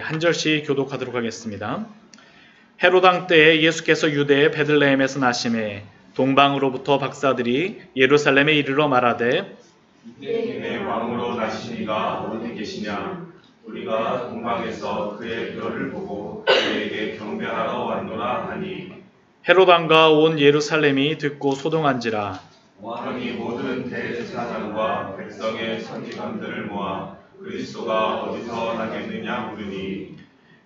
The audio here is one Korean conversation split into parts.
한 절씩 교독하도록 하겠습니다. 헤롯 왕 때에 예수께서 유대의 베들레헴에서 나심에 동방으로부터 박사들이 예루살렘에 이르러 말하되 유대인의 왕으로 나시니가 어디 계시냐? 우리가 동방에서 그의 별을 보고 그에게 경배하러 왔노라 하니 헤롯 왕과 온 예루살렘이 듣고 소동한지라. 왕이 모든 대제사장과 백성의 선지감들을 모아 그리스도가 어디서 나겠느냐 물으니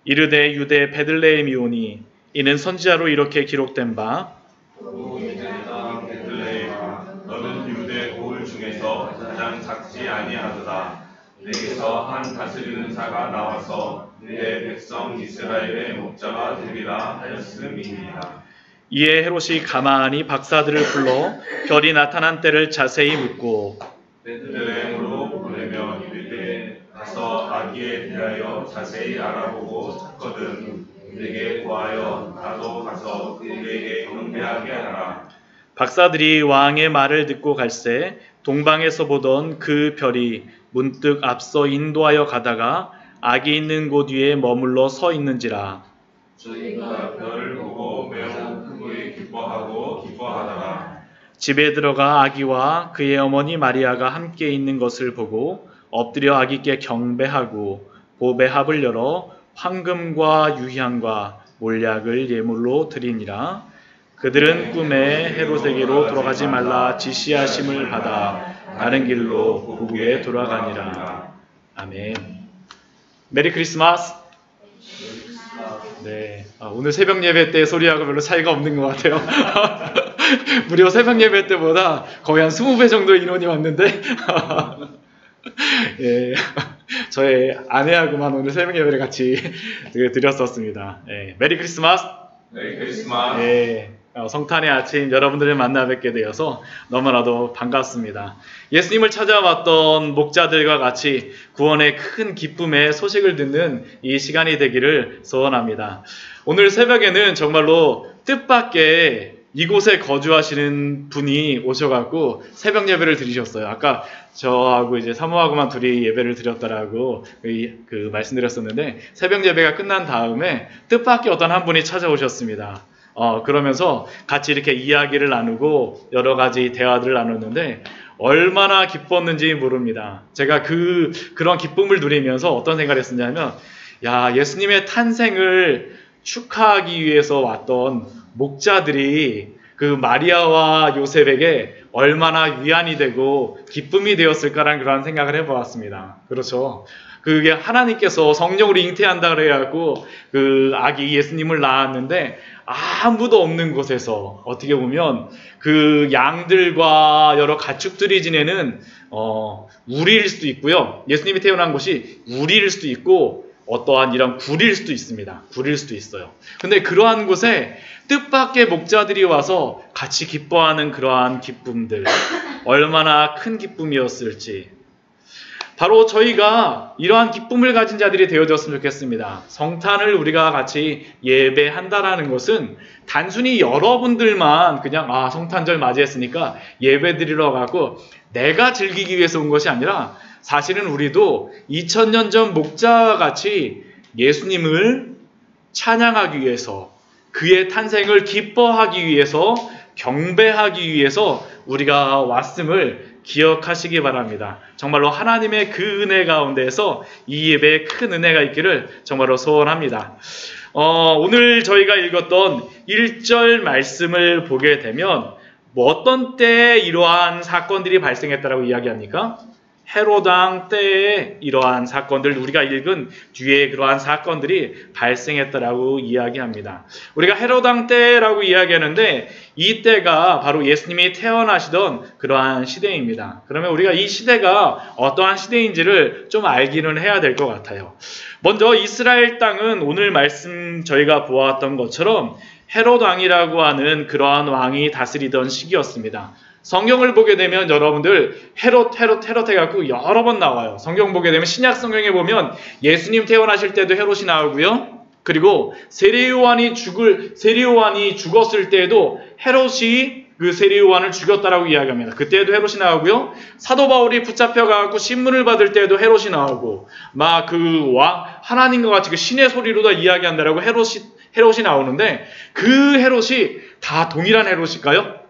이르되 유대 베들레헴이오니 이는 선지자로 이렇게 기록된 바 오 유대 땅 베들레헴아 너는 유대 고을 중에서 가장 작지 아니하도다. 내게서 한 다스리는 자가 나와서 내 백성 이스라엘의 목자가 되리라 하였음이니라. 이에 헤롯이 가만히 박사들을 불러 별이 나타난 때를 자세히 묻고 베들레헴으로 보내며 이르되 가서 아기에 대하여 자세히 알아보고 찾거든 내게 구하여 나도 가서 그에게 경배하게 하라. 박사들이 왕의 말을 듣고 갈새 동방에서 보던 그 별이 문득 앞서 인도하여 가다가 아기 있는 곳 위에 머물러 서 있는지라. 저희가 별을 보고 매우 크게 기뻐하다가 집에 들어가 아기와 그의 어머니 마리아가 함께 있는 것을 보고 엎드려 아기께 경배하고 보배합을 열어 황금과 유향과 몰약을 예물로 드리니라. 그들은 꿈에 헤롯에게로 돌아가지 말라 지시하심을 받아 다른 길로 고국에 돌아가니라. 아멘. 메리 크리스마스. 네, 오늘 새벽 예배 때 소리하고 별로 차이가 없는 것 같아요. 무려 새벽 예배 때보다 거의 한 20배 정도의 인원이 왔는데 예, 저의 아내하고만 오늘 새벽 예배를 같이 드렸었습니다. 예, 메리 크리스마스. 메리 크리스마스. 예, 성탄의 아침 여러분들을 만나 뵙게 되어서 너무나도 반갑습니다. 예수님을 찾아왔던 목자들과 같이 구원의 큰 기쁨의 소식을 듣는 이 시간이 되기를 소원합니다. 오늘 새벽에는 정말로 뜻밖의 이곳에 거주하시는 분이 오셔갖고 새벽 예배를 드리셨어요. 아까 저하고 이제 사모하고만 둘이 예배를 드렸다라고 말씀드렸었는데 새벽 예배가 끝난 다음에 뜻밖의 어떤 한 분이 찾아오셨습니다. 그러면서 같이 이렇게 이야기를 나누고 여러 가지 대화들을 나눴는데 얼마나 기뻤는지 모릅니다. 제가 그런 기쁨을 누리면서 어떤 생각을 했었냐면, 야, 예수님의 탄생을 축하하기 위해서 왔던 목자들이 그 마리아와 요셉에게 얼마나 위안이 되고 기쁨이 되었을까라는 그런 생각을 해보았습니다. 그렇죠. 그게 하나님께서 성령으로 잉태한다 그래갖고 그 아기 예수님을 낳았는데 아무도 없는 곳에서 어떻게 보면 그 양들과 여러 가축들이 지내는 우리일 수도 있고요. 예수님이 태어난 곳이 우리일 수도 있고 어떠한 이런 굴일 수도 있습니다. 굴일 수도 있어요. 근데 그러한 곳에 뜻밖의 목자들이 와서 같이 기뻐하는 그러한 기쁨들, 얼마나 큰 기쁨이었을지. 바로 저희가 이러한 기쁨을 가진 자들이 되어졌으면 좋겠습니다. 성탄을 우리가 같이 예배한다라는 것은 단순히 여러분들만 그냥 성탄절 맞이했으니까 예배 드리러 가고 내가 즐기기 위해서 온 것이 아니라 사실은 우리도 2000년 전 목자와 같이 예수님을 찬양하기 위해서 그의 탄생을 기뻐하기 위해서 경배하기 위해서 우리가 왔음을 기억하시기 바랍니다. 정말로 하나님의 그 은혜 가운데에서 이 예배에 큰 은혜가 있기를 정말로 소원합니다. 오늘 저희가 읽었던 1절 말씀을 보게 되면 어떤 때에 이러한 사건들이 발생했다라고 이야기합니까? 헤롯 왕 때에 이러한 사건들, 우리가 읽은 뒤에 그러한 사건들이 발생했다라고 이야기합니다. 우리가 헤롯 왕 때라고 이야기하는데 이 때가 바로 예수님이 태어나시던 그러한 시대입니다. 그러면 우리가 이 시대가 어떠한 시대인지를 좀 알기는 해야 될 것 같아요. 먼저 이스라엘 땅은 오늘 말씀 저희가 보았던 것처럼 헤롯 왕이라고 하는 그러한 왕이 다스리던 시기였습니다. 성경을 보게 되면 여러분들 헤롯 해갖고 여러 번 나와요. 성경 보게 되면 신약 성경에 보면 예수님 태어나실 때도 헤롯이 나오고요. 그리고 세례요한이 죽었을 때에도 헤롯이 그 세리 요한을 죽였다라고 이야기합니다. 그때에도 헤롯이 나오고요. 사도 바울이 붙잡혀가고 신문을 받을 때에도 헤롯이 나오고 막 그 하나님과 같이 그 신의 소리로 다 이야기한다라고 헤롯이 나오는데 그 헤롯이 다 동일한 헤롯일까요?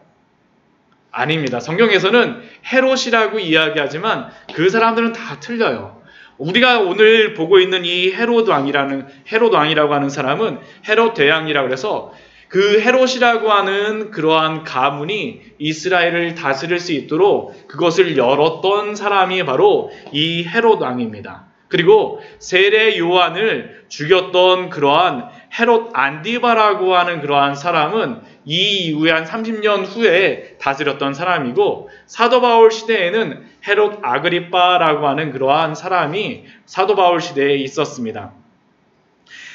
아닙니다. 성경에서는 헤롯이라고 이야기하지만 그 사람들은 다 틀려요. 우리가 오늘 보고 있는 이 헤롯 왕이라고 하는 사람은 헤롯 대왕이라고 해서 그 헤롯이라고 하는 그러한 가문이 이스라엘을 다스릴 수 있도록 그것을 열었던 사람이 바로 이 헤롯 왕입니다. 그리고 세례 요한을 죽였던 그러한 헤롯 안디바라고 하는 그러한 사람은 이 이후에 한 30년 후에 다스렸던 사람이고 사도 바울 시대에는 헤롯 아그리빠라고 하는 그러한 사람이 사도 바울 시대에 있었습니다.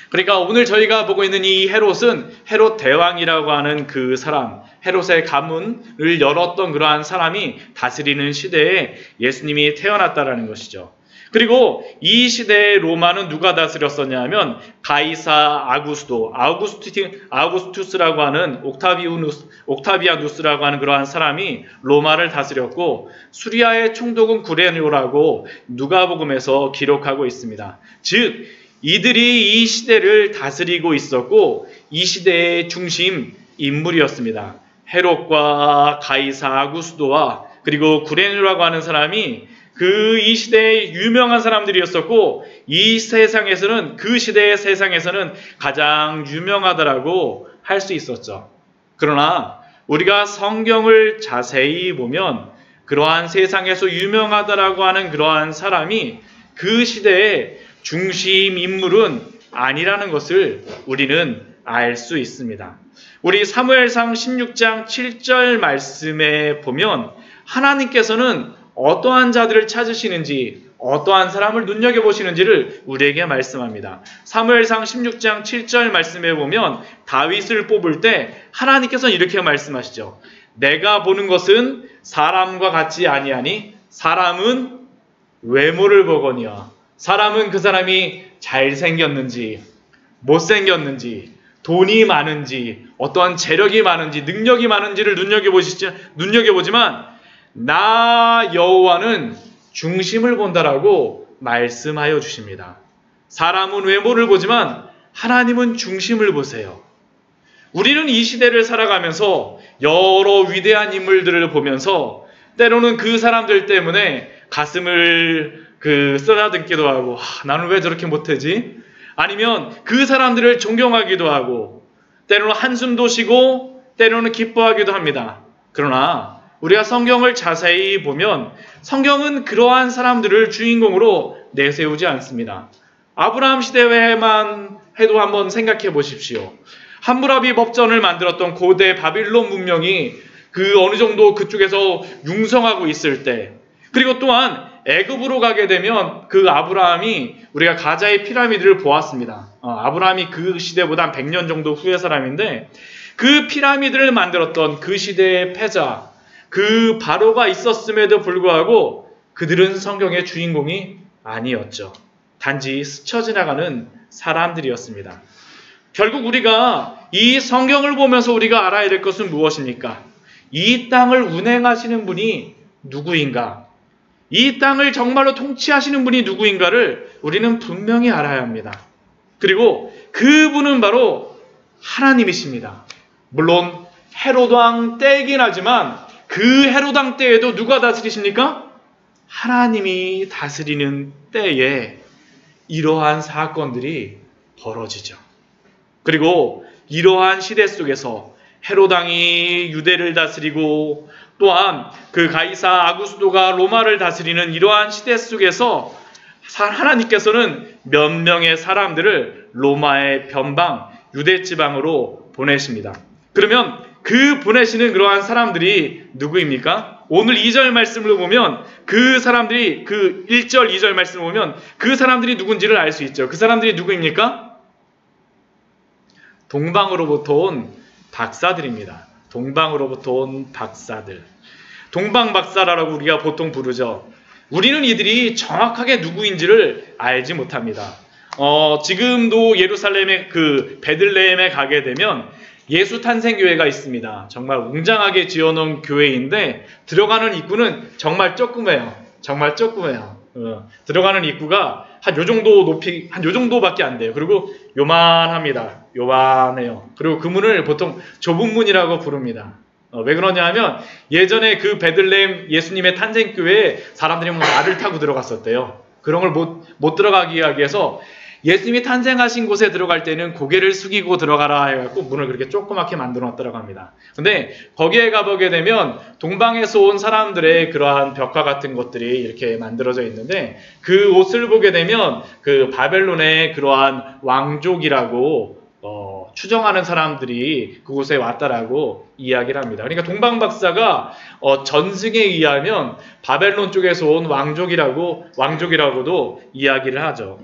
그러니까 오늘 저희가 보고 있는 이 헤롯은 헤롯 대왕이라고 하는 그 사람, 헤롯의 가문을 열었던 그러한 사람이 다스리는 시대에 예수님이 태어났다라는 것이죠. 그리고 이 시대의 로마는 누가 다스렸었냐 하면 가이사 아우구스투스라고 하는 옥타비아누스라고 하는 그러한 사람이 로마를 다스렸고 수리아의 총독은 구레뇨라고 누가복음에서 기록하고 있습니다. 즉 이들이 이 시대를 다스리고 있었고 이 시대의 중심 인물이었습니다. 헤롯과 가이사 아구스도와 그리고 구레뇨라고 하는 사람이 이 시대의 유명한 사람들이었었고 이 세상에서는 그 시대의 세상에서는 가장 유명하다라고 할 수 있었죠. 그러나 우리가 성경을 자세히 보면 그러한 세상에서 유명하다라고 하는 그러한 사람이 그 시대의 중심 인물은 아니라는 것을 우리는 알 수 있습니다. 우리 사무엘상 16장 7절 말씀에 보면 하나님께서는 어떠한 자들을 찾으시는지 어떠한 사람을 눈여겨보시는지를 우리에게 말씀합니다. 사무엘상 16장 7절 말씀에 보면 다윗을 뽑을 때 하나님께서는 이렇게 말씀하시죠. 내가 보는 것은 사람과 같지 아니하니 사람은 외모를 보거니와 사람은 그 사람이 잘생겼는지 못생겼는지 돈이 많은지 어떠한 재력이 많은지 능력이 많은지를 눈여겨보지만 나 여호와는 중심을 본다라고 말씀하여 주십니다. 사람은 외모를 보지만 하나님은 중심을 보세요. 우리는 이 시대를 살아가면서 여러 위대한 인물들을 보면서 때로는 그 사람들 때문에 가슴을 쓰다듬기도 하고 나는 왜 저렇게 못하지? 아니면 그 사람들을 존경하기도 하고 때로는 한숨도 쉬고 때로는 기뻐하기도 합니다. 그러나 우리가 성경을 자세히 보면 성경은 그러한 사람들을 주인공으로 내세우지 않습니다. 아브라함 시대에만 해도 한번 생각해 보십시오. 함무라비 법전을 만들었던 고대 바빌론 문명이 어느 정도 그쪽에서 융성하고 있을 때 그리고 또한 애굽으로 가게 되면 아브라함이 우리가 가자의 피라미드를 보았습니다. 아브라함이 그 시대보다 한 100년 정도 후의 사람인데 그 피라미드를 만들었던 그 시대의 패자 그 바로가 있었음에도 불구하고 그들은 성경의 주인공이 아니었죠. 단지 스쳐 지나가는 사람들이었습니다. 결국 우리가 이 성경을 보면서 우리가 알아야 될 것은 무엇입니까? 이 땅을 운행하시는 분이 누구인가? 이 땅을 정말로 통치하시는 분이 누구인가를 우리는 분명히 알아야 합니다. 그리고 그분은 바로 하나님이십니다. 물론 헤롯 왕 때이긴 하지만 그 헤롯 왕 때에도 누가 다스리십니까? 하나님이 다스리는 때에 이러한 사건들이 벌어지죠. 그리고 이러한 시대 속에서 헤롯 왕이 유대를 다스리고 또한 그 가이사 아구스도가 로마를 다스리는 이러한 시대 속에서 하나님께서는 몇 명의 사람들을 로마의 변방 유대 지방으로 보내십니다. 그러면 그 보내시는 그러한 사람들이 누구입니까? 오늘 2절 말씀을 보면 그 사람들이 1절 2절 말씀을 보면 그 사람들이 누군지를 알 수 있죠. 그 사람들이 누구입니까? 동방으로부터 온 박사들입니다. 동방으로부터 온 박사들. 동방박사라고 우리가 보통 부르죠. 우리는 이들이 정확하게 누구인지를 알지 못합니다. 지금도 예루살렘의 베들레헴에 가게 되면 예수 탄생교회가 있습니다. 정말 웅장하게 지어놓은 교회인데 들어가는 입구는 정말 조그매요. 정말 조그매요. 들어가는 입구가 한 요 정도 높이, 한 요 정도밖에 안 돼요. 그리고 요만합니다. 요만해요. 그리고 그 문을 보통 좁은 문이라고 부릅니다. 왜 그러냐 하면 예전에 그 베들레헴 예수님의 탄생교회에 사람들이 막 말을 타고 들어갔었대요. 그런 걸 못 들어가기 위해서 예수님이 탄생하신 곳에 들어갈 때는 고개를 숙이고 들어가라 해갖고 문을 그렇게 조그맣게 만들어 놨더라고 합니다. 근데 거기에 가보게 되면 동방에서 온 사람들의 그러한 벽화 같은 것들이 이렇게 만들어져 있는데 그 옷을 보게 되면 그 바벨론의 그러한 왕족이라고 추정하는 사람들이 그곳에 왔다라고 이야기를 합니다. 그러니까 동방박사가 전승에 의하면 바벨론 쪽에서 온 왕족이라고도 이야기를 하죠.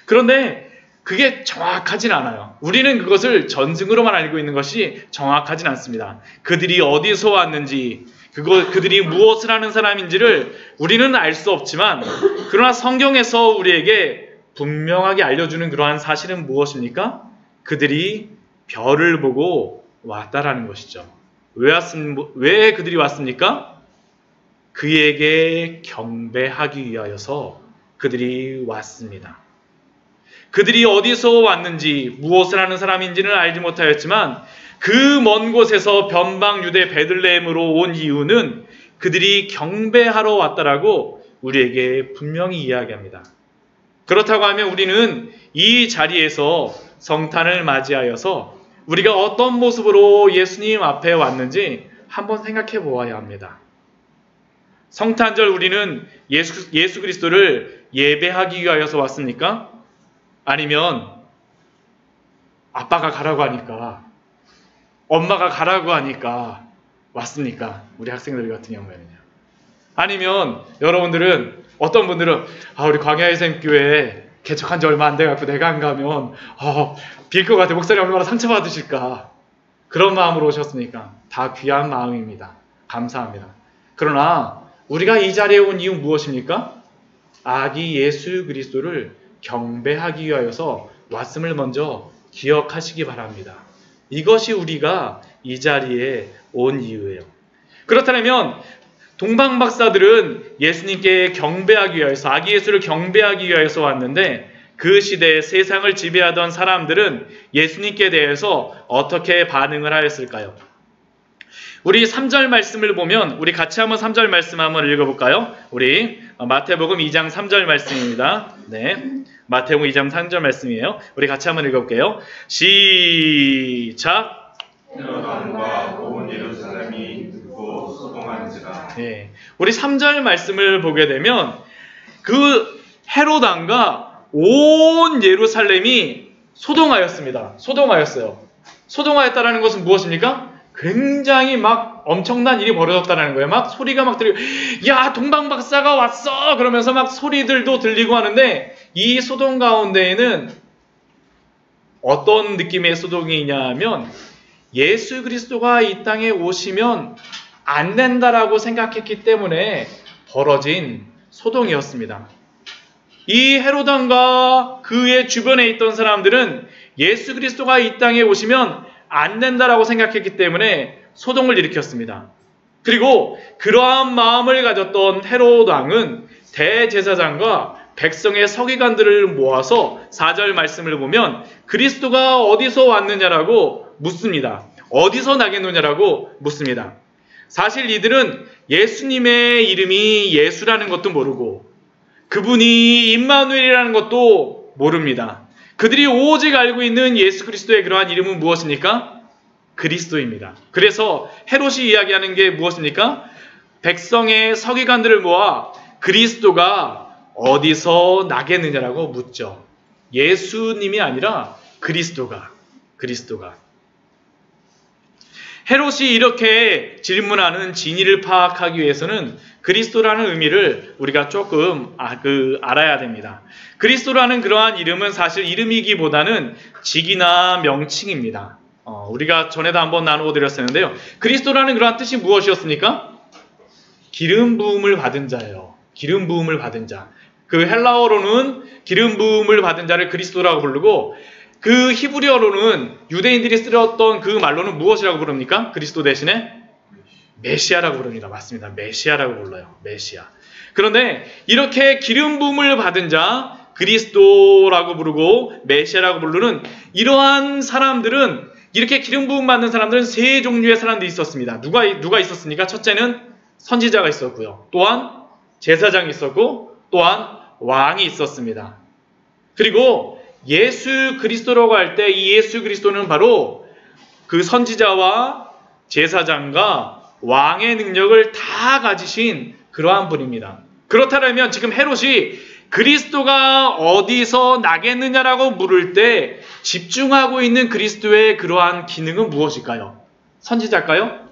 그런데 그게 정확하진 않아요. 우리는 그것을 전승으로만 알고 있는 것이 정확하진 않습니다. 그들이 어디서 왔는지, 그들이 무엇을 하는 사람인지를 우리는 알 수 없지만, 그러나 성경에서 우리에게 분명하게 알려주는 그러한 사실은 무엇입니까? 그들이 별을 보고 왔다라는 것이죠. 왜 그들이 왔습니까? 그에게 경배하기 위하여서 그들이 왔습니다. 그들이 어디서 왔는지 무엇을 하는 사람인지는 알지 못하였지만 그 먼 곳에서 변방 유대 베들레헴으로 온 이유는 그들이 경배하러 왔다라고 우리에게 분명히 이야기합니다. 그렇다고 하면 우리는 이 자리에서 성탄을 맞이하여서 우리가 어떤 모습으로 예수님 앞에 왔는지 한번 생각해 보아야 합니다. 성탄절 우리는 예수 그리스도를 예배하기 위하여서 왔습니까? 아니면 아빠가 가라고 하니까, 엄마가 가라고 하니까 왔습니까? 우리 학생들 같은 경우에는요. 아니면 여러분들은, 어떤 분들은 우리 광야의샘교회 개척한 지 얼마 안 돼갖고 내가 안 가면 빌 것 같아. 목사님 얼마나 상처받으실까. 그런 마음으로 오셨으니까 다 귀한 마음입니다. 감사합니다. 그러나 우리가 이 자리에 온 이유 무엇입니까? 아기 예수 그리스도를 경배하기 위하여서 왔음을 먼저 기억하시기 바랍니다. 이것이 우리가 이 자리에 온 이유예요. 그렇다면 동방박사들은 예수님께 경배하기 위하여서, 아기 예수를 경배하기 위하여서 왔는데 그 시대에 세상을 지배하던 사람들은 예수님께 대해서 어떻게 반응을 하였을까요? 우리 3절 말씀을 보면, 우리 같이 한번 3절 말씀 한번 읽어볼까요? 우리 마태복음 2장 3절 말씀입니다. 네, 마태복음 2장 3절 말씀이에요. 우리 같이 한번 읽어볼게요. 시작. 헤롯 온 예루살렘이 듣고 소동한지라. 네, 우리 3절 말씀을 보게 되면 그 헤롯 왕과 온 예루살렘이 소동하였습니다. 소동하였어요. 소동하였다라는 것은 무엇입니까? 굉장히 막 엄청난 일이 벌어졌다는 거예요. 막 소리가 막 들리고, 야, 동방박사가 왔어! 그러면서 막 소리들도 들리고 하는데, 이 소동 가운데에는 어떤 느낌의 소동이냐 하면, 예수 그리스도가 이 땅에 오시면 안 된다라고 생각했기 때문에 벌어진 소동이었습니다. 이 헤롯 왕과 그의 주변에 있던 사람들은 예수 그리스도가 이 땅에 오시면 안 된다라고 생각했기 때문에 소동을 일으켰습니다. 그리고 그러한 마음을 가졌던 헤롯 왕은 대제사장과 백성의 서기관들을 모아서 4절 말씀을 보면 그리스도가 어디서 왔느냐라고 묻습니다. 어디서 나겠느냐라고 묻습니다. 사실 이들은 예수님의 이름이 예수라는 것도 모르고 그분이 임마누엘이라는 것도 모릅니다. 그들이 오직 알고 있는 예수 그리스도의 그러한 이름은 무엇입니까? 그리스도입니다. 그래서 헤롯이 이야기하는 게 무엇입니까? 백성의 서기관들을 모아 그리스도가 어디서 나겠느냐라고 묻죠. 예수님이 아니라 그리스도가. 헤롯이 이렇게 질문하는 진위를 파악하기 위해서는 그리스도라는 의미를 우리가 조금 알아야 됩니다. 그리스도라는 그러한 이름은 사실 이름이기보다는 직이나 명칭입니다. 우리가 전에도 한번 나누어 드렸었는데요. 그리스도라는 그러한 뜻이 무엇이었습니까? 기름 부음을 받은 자예요. 기름 부음을 받은 자. 그 헬라어로는 기름 부음을 받은 자를 그리스도라고 부르고, 그 히브리어로는 유대인들이 쓰였던 그 말로는 무엇이라고 부릅니까? 그리스도 대신에 메시아라고 부릅니다. 맞습니다. 메시아라고 불러요. 메시아. 그런데 이렇게 기름 부음을 받은 자, 그리스도라고 부르고 메시아라고 부르는 이러한 사람들은, 이렇게 기름 부음 받는 사람들은 세 종류의 사람들이 있었습니다. 누가 있었습니까? 첫째는 선지자가 있었고요. 또한 제사장이 있었고, 또한 왕이 있었습니다. 그리고 예수 그리스도라고 할 때 이 예수 그리스도는 바로 그 선지자와 제사장과 왕의 능력을 다 가지신 그러한 분입니다. 그렇다면 지금 헤롯이 그리스도가 어디서 나겠느냐라고 물을 때 집중하고 있는 그리스도의 그러한 기능은 무엇일까요? 선지자일까요?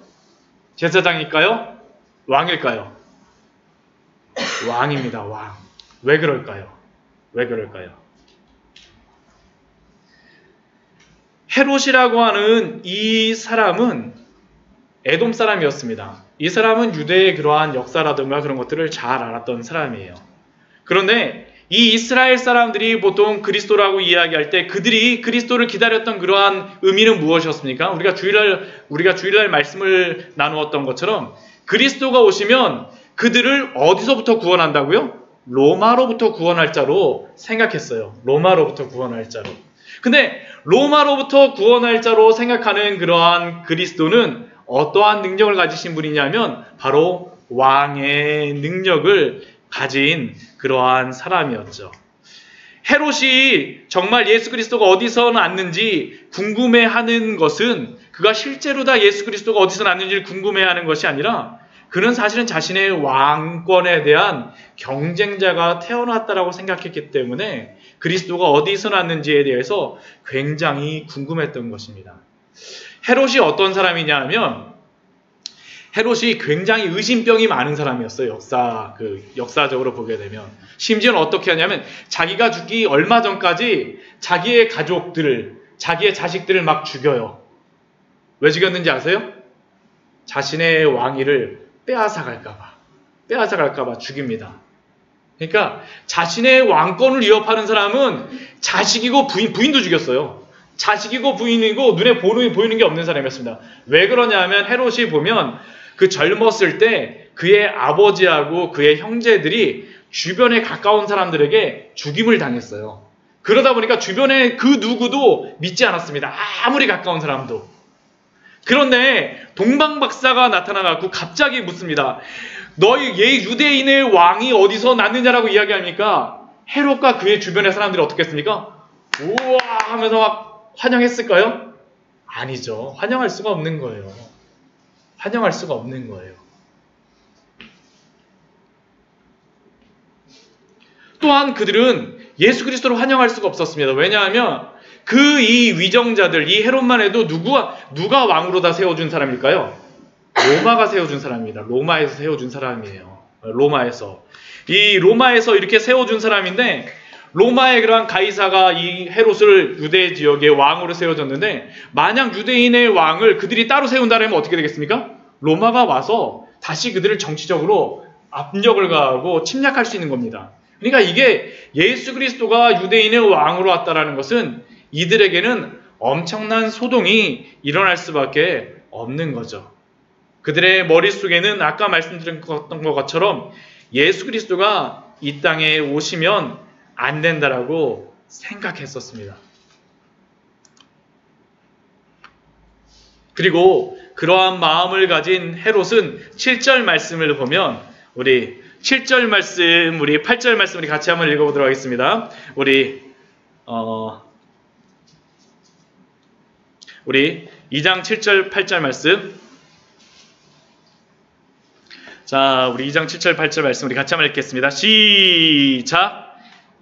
제사장일까요? 왕일까요? 왕입니다. 왕. 왜 그럴까요? 왜 그럴까요? 헤롯이라고 하는 이 사람은 에돔 사람이었습니다. 이 사람은 유대의 그러한 역사라든가 그런 것들을 잘 알았던 사람이에요. 그런데 이 이스라엘 사람들이 보통 그리스도라고 이야기할 때 그들이 그리스도를 기다렸던 그러한 의미는 무엇이었습니까? 우리가 주일날 말씀을 나누었던 것처럼 그리스도가 오시면 그들을 어디서부터 구원한다고요? 로마로부터 구원할 자로 생각했어요. 로마로부터 구원할 자로. 근데 로마로부터 구원할 자로 생각하는 그러한 그리스도는 어떠한 능력을 가지신 분이냐면 바로 왕의 능력을 가진 그러한 사람이었죠. 헤롯이 정말 예수 그리스도가 어디서 났는지 궁금해하는 것은 그가 실제로 다 예수 그리스도가 어디서 났는지를 궁금해하는 것이 아니라 그는 사실은 자신의 왕권에 대한 경쟁자가 태어났다라고 생각했기 때문에 그리스도가 어디서 났는지에 대해서 굉장히 궁금했던 것입니다. 헤롯이 어떤 사람이냐 하면 헤롯이 굉장히 의심병이 많은 사람이었어요. 역사적으로 보게 되면. 심지어는 어떻게 하냐면 자기가 죽기 얼마 전까지 자기의 가족들을, 자기의 자식들을 막 죽여요. 왜 죽였는지 아세요? 자신의 왕위를 빼앗아갈까봐 죽입니다. 그러니까 자신의 왕권을 위협하는 사람은 자식이고 부인도 죽였어요. 자식이고 부인이고 눈에 보이는 게 없는 사람이었습니다. 왜 그러냐 하면 헤롯이 보면 그 젊었을 때 그의 아버지하고 그의 형제들이 주변에 가까운 사람들에게 죽임을 당했어요. 그러다 보니까 주변에 그 누구도 믿지 않았습니다. 아무리 가까운 사람도. 그런데 동방박사가 나타나갖고 갑자기 묻습니다. 너희 유대인의 왕이 어디서 났느냐라고 이야기하니까 헤롯과 그의 주변의 사람들이 어떻게 했습니까? 우와 하면서 막 환영했을까요? 아니죠. 환영할 수가 없는 거예요. 환영할 수가 없는 거예요. 또한 그들은 예수 그리스도를 환영할 수가 없었습니다. 왜냐하면 이 위정자들, 이 헤롯만 해도 누가 왕으로 다 세워준 사람일까요? 로마가 세워준 사람입니다. 로마에서 세워준 사람이에요. 로마에서 이렇게 세워준 사람인데 로마의 그러한 가이사가 이 헤롯을 유대 지역의 왕으로 세워줬는데 만약 유대인의 왕을 그들이 따로 세운다면 어떻게 되겠습니까? 로마가 와서 다시 그들을 정치적으로 압력을 가하고 침략할 수 있는 겁니다. 그러니까 이게 예수 그리스도가 유대인의 왕으로 왔다라는 것은 이들에게는 엄청난 소동이 일어날 수밖에 없는 거죠. 그들의 머릿속에는 아까 말씀드렸던 것처럼 예수 그리스도가 이 땅에 오시면 안 된다라고 생각했었습니다. 그리고 그러한 마음을 가진 헤롯은 7절 말씀을 보면 우리 7절 말씀, 우리 8절 말씀 우리 같이 한번 읽어보도록 하겠습니다. 우리 2장 7절 8절 말씀. 자, 우리 2장 7절 8절 말씀 우리 같이 한번 읽겠습니다. 시작!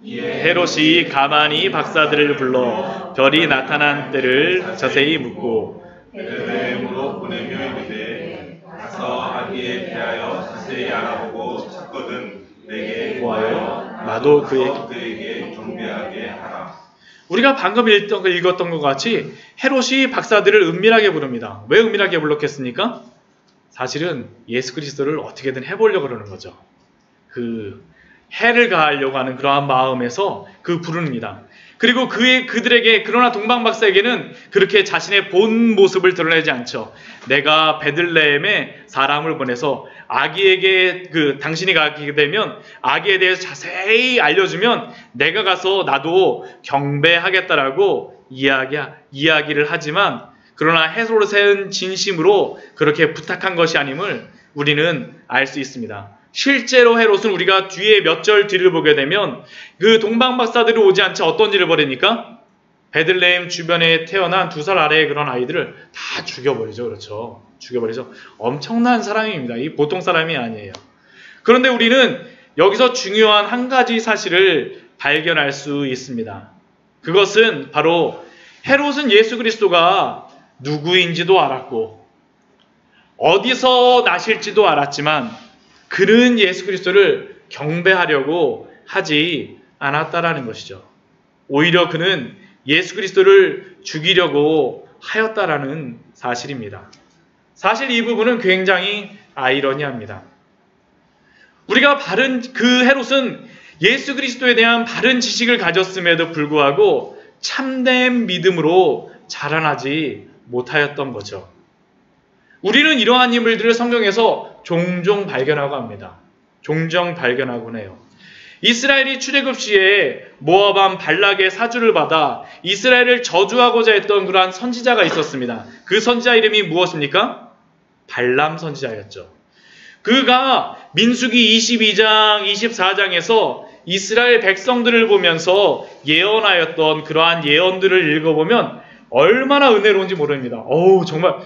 헤롯이 가만히 박사들을 불러 별이 나타난 때를 자세히 묻고 베들레헴으로 보내며 이르되 가서 아기에 대하여 자세히 알아보고 찾거든 내게 구하여 나도 그에게 경배하게 하라. 우리가 방금 읽었던 것 같이 헤롯이 박사들을 은밀하게 부릅니다. 왜 은밀하게 불렀겠습니까? 사실은 예수 그리스도를 어떻게든 해보려고 그러는 거죠. 해를 가하려고 하는 그러한 마음에서 그 부릅니다. 그리고 그들에게, 그러나 동방박사에게는 그렇게 자신의 본 모습을 드러내지 않죠. 내가 베들레헴에 사람을 보내서 아기에게 당신이 가게 되면 아기에 대해서 자세히 알려주면 내가 가서 나도 경배하겠다라고 이야기를 하지만, 그러나 헤롯은 진심으로 그렇게 부탁한 것이 아님을 우리는 알 수 있습니다. 실제로 헤롯은 우리가 뒤에 몇 절 뒤를 보게 되면 그 동방박사들이 오지 않자 어떤 일을 벌이니까 베들레헴 주변에 태어난 2살 아래의 그런 아이들을 다 죽여버리죠. 그렇죠. 죽여버리죠. 엄청난 사람입니다. 이 보통 사람이 아니에요. 그런데 우리는 여기서 중요한 한 가지 사실을 발견할 수 있습니다. 그것은 바로 헤롯은 예수 그리스도가 누구인지도 알았고 어디서 나실지도 알았지만 그는 예수 그리스도를 경배하려고 하지 않았다라는 것이죠. 오히려 그는 예수 그리스도를 죽이려고 하였다라는 사실입니다. 사실 이 부분은 굉장히 아이러니합니다. 우리가 그 헤롯은 예수 그리스도에 대한 바른 지식을 가졌음에도 불구하고 참된 믿음으로 자라나지 못하였던 거죠. 우리는 이러한 인물들을 성경에서 종종 발견하고 합니다. 종종 발견하곤 해요. 이스라엘이 출애굽 시에 모압 발락의 사주를 받아 이스라엘을 저주하고자 했던 그러한 선지자가 있었습니다. 그 선지자 이름이 무엇입니까? 발람 선지자였죠. 그가 민수기 22장, 24장에서 이스라엘 백성들을 보면서 예언하였던 그러한 예언들을 읽어보면 얼마나 은혜로운지 모릅니다. 정말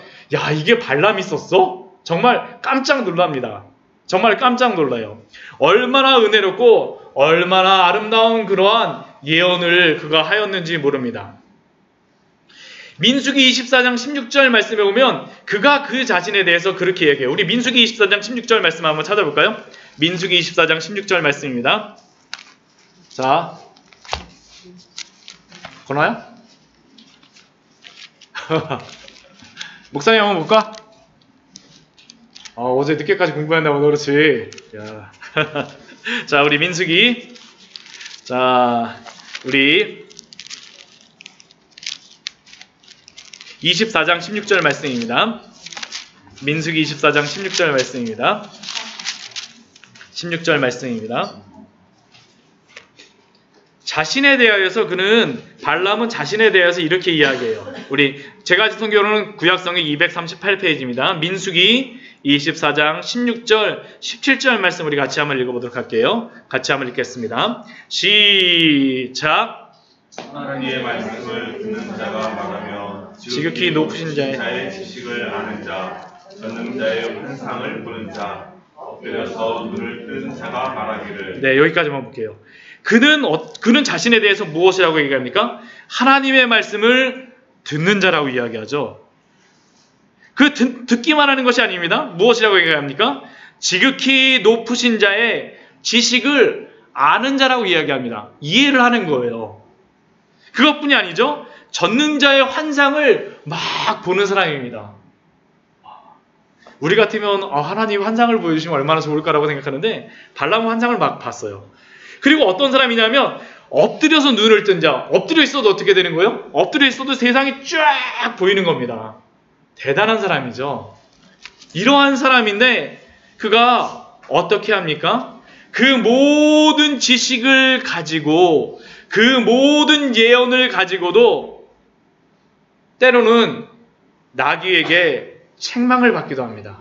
이게 발람이 있었어? 정말 깜짝 놀랍니다. 정말 깜짝 놀라요. 얼마나 은혜롭고 얼마나 아름다운 그러한 예언을 그가 하였는지 모릅니다. 민수기 24장 16절 말씀에 보면 그가 그 자신에 대해서 그렇게 얘기해요. 우리 민수기 24장 16절 말씀 한번 찾아볼까요? 민수기 24장 16절 말씀입니다. 자, 거나요? 목사님 한번 볼까? 어제 늦게까지 공부한다고 그렇지. 야. 자, 우리 민수기. 자, 우리 24장 16절 말씀입니다. 민수기 24장 16절 말씀입니다. 16절 말씀입니다. 자신에 대하여서 발람은 자신에 대해서 이렇게 이야기해요. 제가 가진 성경으로는 구약성경 238페이지입니다. 민수기 24장 16절, 17절 말씀 우리 같이 한번 읽어보도록 할게요. 같이 한번 읽겠습니다. 시작. 하나님의 말씀을 듣는 자가 말하며 지극히 높으신 자의 지식을 아는 자, 전능자의 환상을 보는 자, 엎드려서 눈을 뜬 자가 말하기를. 네, 여기까지만 볼게요. 그는 자신에 대해서 무엇이라고 얘기합니까? 하나님의 말씀을 듣는 자라고 이야기하죠. 듣기만 하는 것이 아닙니다. 무엇이라고 얘기합니까? 지극히 높으신 자의 지식을 아는 자라고 이야기합니다. 이해를 하는 거예요. 그것뿐이 아니죠. 전능자의 환상을 막 보는 사람입니다. 우리 같으면 하나님 환상을 보여주시면 얼마나 좋을까라고 생각하는데 발람은 환상을 막 봤어요. 그리고 어떤 사람이냐면 엎드려서 눈을 뜬 자. 엎드려 있어도 어떻게 되는 거예요? 엎드려 있어도 세상이 쫙 보이는 겁니다. 대단한 사람이죠. 이러한 사람인데 그가 어떻게 합니까? 그 모든 지식을 가지고 그 모든 예언을 가지고도 때로는 나귀에게 책망을 받기도 합니다.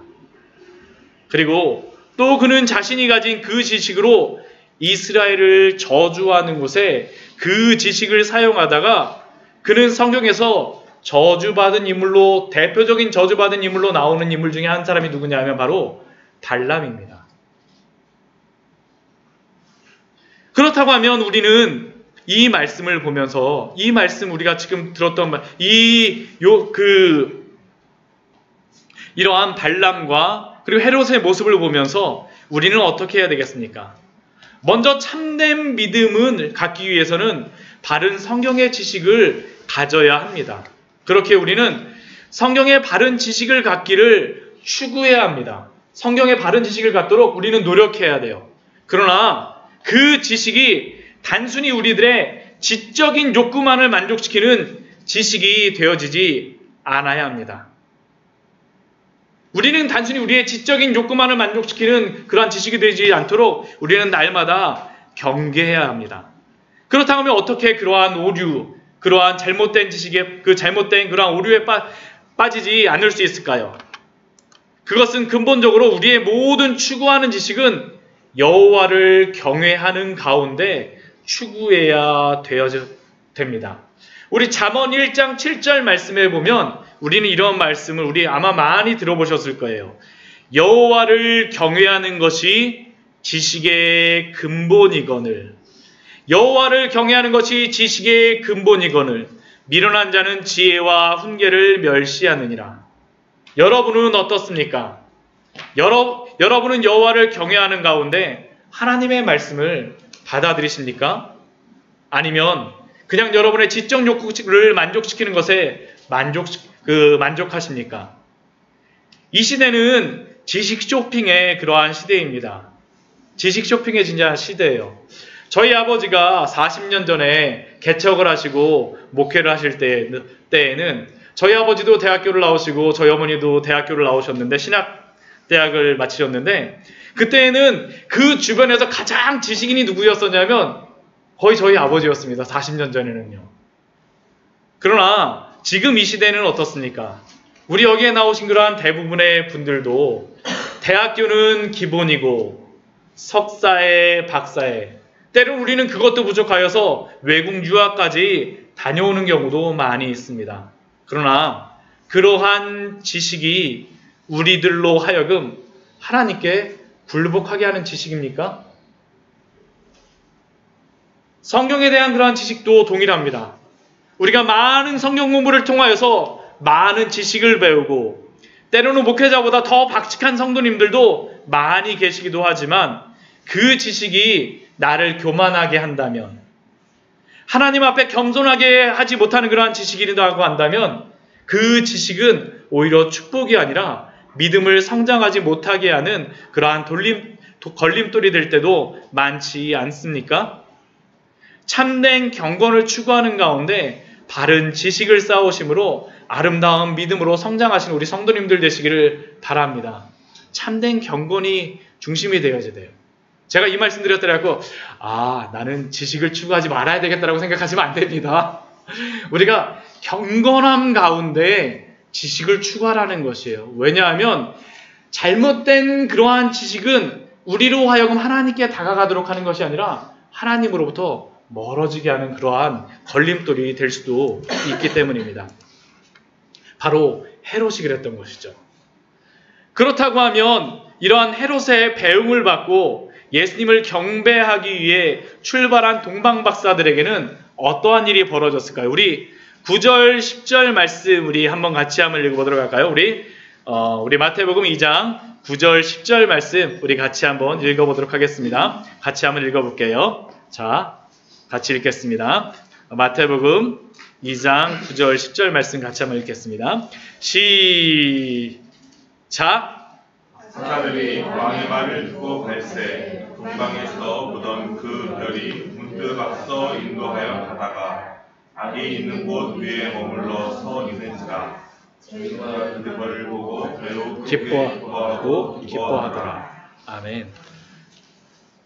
그리고 또 그는 자신이 가진 그 지식으로 이스라엘을 저주하는 곳에 그 지식을 사용하다가 그는 성경에서 저주받은 인물로, 대표적인 저주받은 인물로 나오는 인물 중에 한 사람이 누구냐 하면 바로 발람입니다. 그렇다고 하면 우리는 이 말씀을 보면서 이 말씀 우리가 지금 들었던 이러한 발람과 그리고 헤롯의 모습을 보면서 우리는 어떻게 해야 되겠습니까? 먼저 참된 믿음을 갖기 위해서는 바른 성경의 지식을 가져야 합니다. 그렇게 우리는 성경의 바른 지식을 갖기를 추구해야 합니다. 성경의 바른 지식을 갖도록 우리는 노력해야 돼요. 그러나 그 지식이 단순히 우리들의 지적인 욕구만을 만족시키는 지식이 되어지지 않아야 합니다. 우리는 단순히 우리의 지적인 욕구만을 만족시키는 그러한 지식이 되지 않도록 우리는 날마다 경계해야 합니다. 그렇다면 어떻게 그러한 오류, 그러한 잘못된 지식에, 잘못된 그러한 오류에 빠지지 않을 수 있을까요? 그것은 근본적으로 우리의 모든 추구하는 지식은 여호와를 경외하는 가운데 추구해야 됩니다. 우리 잠언 1장 7절 말씀에 보면 우리는 이런 말씀을 우리 아마 많이 들어보셨을 거예요. 여호와를 경외하는 것이 지식의 근본이거늘, 여호와를 경외하는 것이 지식의 근본이거늘 미련한 자는 지혜와 훈계를 멸시하느니라. 여러분은 어떻습니까? 여러분은 여호와를 경외하는 가운데 하나님의 말씀을 받아들이십니까? 아니면 그냥 여러분의 지적 욕구를 만족시키는 것에 만족하십니까? 이 시대는 지식 쇼핑의 그러한 시대입니다. 지식 쇼핑의 진짜 시대예요. 저희 아버지가 40년 전에 개척을 하시고 목회를 하실 때에는 저희 아버지도 대학교를 나오시고 저희 어머니도 대학교를 나오셨는데 신학대학을 마치셨는데 그때에는 그 주변에서 가장 지식인이 누구였었냐면 거의 저희 아버지였습니다. 40년 전에는요. 그러나 지금 이 시대는 어떻습니까? 우리 여기에 나오신 그러한 대부분의 분들도 대학교는 기본이고 석사에 박사에 때론 우리는 그것도 부족하여서 외국 유학까지 다녀오는 경우도 많이 있습니다. 그러나 그러한 지식이 우리들로 하여금 하나님께 굴복하게 하는 지식입니까? 성경에 대한 그러한 지식도 동일합니다. 우리가 많은 성경 공부를 통하여서 많은 지식을 배우고 때로는 목회자보다 더 박직한 성도님들도 많이 계시기도 하지만 그 지식이 나를 교만하게 한다면 하나님 앞에 겸손하게 하지 못하는 그러한 지식이라고 한다면 그 지식은 오히려 축복이 아니라 믿음을 성장하지 못하게 하는 그러한 걸림돌이 될 때도 많지 않습니까? 참된 경건을 추구하는 가운데 바른 지식을 쌓으심으로 아름다운 믿음으로 성장하시는 우리 성도님들 되시기를 바랍니다. 참된 경건이 중심이 되어야 돼요. 제가 이 말씀 드렸더라고 나는 지식을 추구하지 말아야 되겠다라고 생각하시면 안 됩니다. 우리가 경건함 가운데 지식을 추구하라는 것이에요. 왜냐하면 잘못된 그러한 지식은 우리로 하여금 하나님께 다가가도록 하는 것이 아니라 하나님으로부터 멀어지게 하는 그러한 걸림돌이 될 수도 있기 때문입니다. 바로 헤롯이 그랬던 것이죠. 그렇다고 하면 이러한 헤롯의 배웅을 받고 예수님을 경배하기 위해 출발한 동방박사들에게는 어떠한 일이 벌어졌을까요? 우리 9절, 10절 말씀 우리 한번 같이 한번 읽어보도록 할까요? 우리 마태복음 2장 9절, 10절 말씀 우리 같이 한번 읽어보도록 하겠습니다. 같이 한번 읽어볼게요. 자, 같이 읽겠습니다. 마태복음 2장 9절, 10절 말씀 같이 한번 읽겠습니다. 시작! 사자들이 왕의 말을 듣고 갈새 동방에서 보던 그 별이 문득 앞서 인도하여 가다가 악이 있는 곳 위에 머물러 서 있는지라 저희가 그 별을 보고 매우 기뻐하더라. 아멘.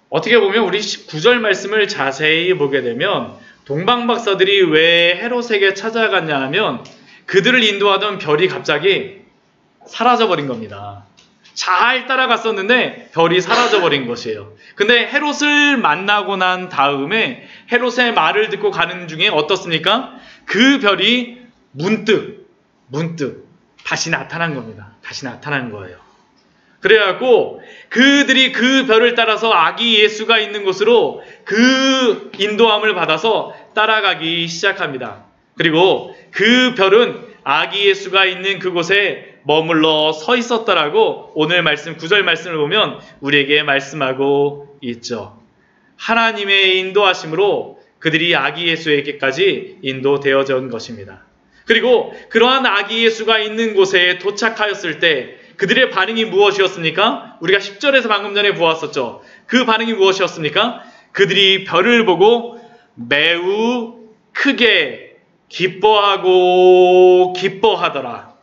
어떻게 보면 우리 19절 말씀을 자세히 보게 되면 동방박사들이 왜 헤롯에게 찾아갔냐 하면 그들을 인도하던 별이 갑자기 사라져버린 겁니다. 잘 따라갔었는데 별이 사라져버린 것이에요. 근데 헤롯을 만나고 난 다음에 헤롯의 말을 듣고 가는 중에 어떻습니까? 그 별이 문득 다시 나타난 겁니다. 다시 나타난 거예요. 그래갖고 그들이 그 별을 따라서 아기 예수가 있는 곳으로 그 인도함을 받아서 따라가기 시작합니다. 그리고 그 별은 아기 예수가 있는 그곳에 머물러 서 있었더라고 오늘 말씀 9절 말씀을 보면 우리에게 말씀하고 있죠. 하나님의 인도하심으로 그들이 아기 예수에게까지 인도되어진 것입니다. 그리고 그러한 아기 예수가 있는 곳에 도착하였을 때 그들의 반응이 무엇이었습니까? 우리가 10절에서 방금 전에 보았었죠. 그 반응이 무엇이었습니까? 그들이 별을 보고 매우 크게 기뻐하더라.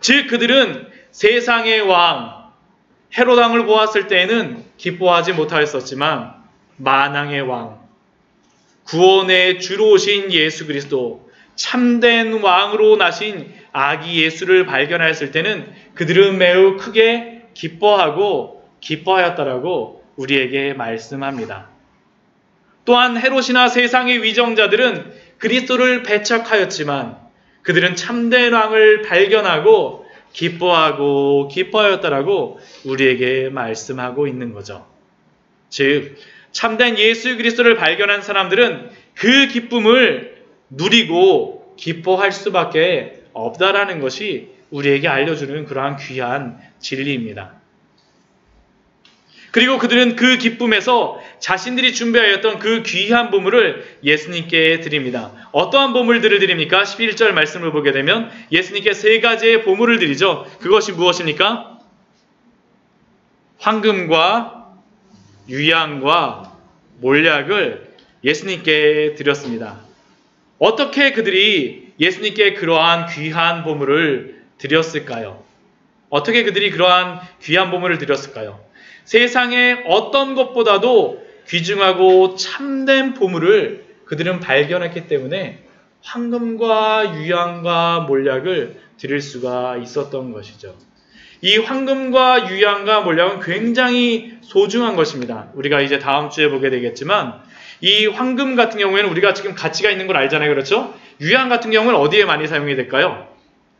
즉 그들은 세상의 왕 헤롯 왕을 보았을 때에는 기뻐하지 못하였었지만 만왕의 왕 구원의 주로 오신 예수 그리스도 참된 왕으로 나신 아기 예수를 발견하였을 때는 그들은 매우 크게 기뻐하였다라고 우리에게 말씀합니다. 또한 헤롯이나 세상의 위정자들은 그리스도를 배척하였지만 그들은 참된 왕을 발견하고 기뻐하였다라고 우리에게 말씀하고 있는 거죠. 즉 참된 예수 그리스도를 발견한 사람들은 그 기쁨을 누리고 기뻐할 수밖에 없다라는 것이 우리에게 알려주는 그러한 귀한 진리입니다. 그리고 그들은 그 기쁨에서 자신들이 준비하였던 그 귀한 보물을 예수님께 드립니다. 어떠한 보물들을 드립니까? 11절 말씀을 보게 되면 예수님께 세 가지의 보물을 드리죠. 그것이 무엇입니까? 황금과 유향과 몰약을 예수님께 드렸습니다. 어떻게 그들이 예수님께 그러한 귀한 보물을 드렸을까요? 어떻게 그들이 그러한 귀한 보물을 드렸을까요? 세상의 어떤 것보다도 귀중하고 참된 보물을 그들은 발견했기 때문에 황금과 유향과 몰약을 드릴 수가 있었던 것이죠. 이 황금과 유향과 몰약은 굉장히 소중한 것입니다. 우리가 이제 다음 주에 보게 되겠지만 이 황금 같은 경우에는 우리가 지금 가치가 있는 걸 알잖아요. 그렇죠? 유향 같은 경우는 어디에 많이 사용이 될까요?